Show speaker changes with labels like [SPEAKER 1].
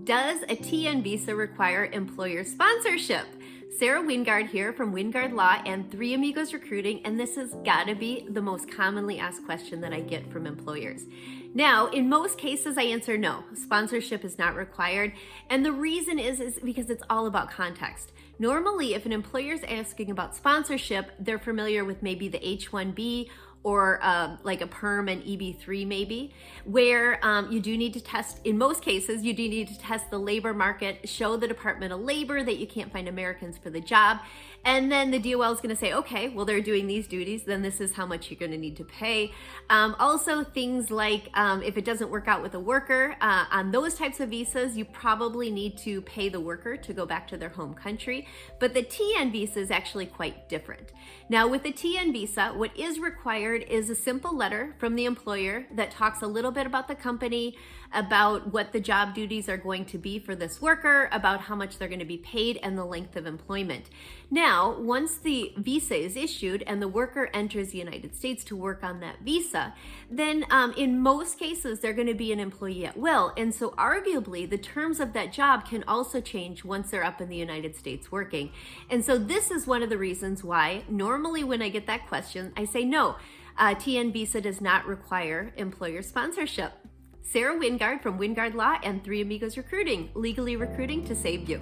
[SPEAKER 1] Does a TN visa require employer sponsorship? Sarah Wingard here from Wingard Law and Three Amigos Recruiting, and this has got to be the most commonly asked question that I get from employers. Now, in most cases, I answer no, sponsorship is not required, and the reason is because it's all about context. Normally, if an employer is asking about sponsorship, they're familiar with maybe the H-1B or like a perm and EB-3 maybe, where you do need to test, in most cases, you do need to test the labor market, show the Department of Labor that you can't find Americans for the job, and then the DOL is gonna say, okay, well they're doing these duties, then this is how much you're gonna need to pay. Also things like if it doesn't work out with a worker, on those types of visas, you probably need to pay the worker to go back to their home country, but the TN visa is actually quite different. Now with the TN visa, what is required is a simple letter from the employer that talks a little bit about the company, about what the job duties are going to be for this worker, about how much they're going to be paid, and the length of employment. Now, once the visa is issued and the worker enters the United States to work on that visa, then in most cases, they're going to be an employee at will. And so arguably, the terms of that job can also change once they're up in the United States working. And so this is one of the reasons why normally when I get that question, I say no. TN visa does not require employer sponsorship. Sarah Wingard from Wingard Law and Three Amigos Recruiting, legally recruiting to save you.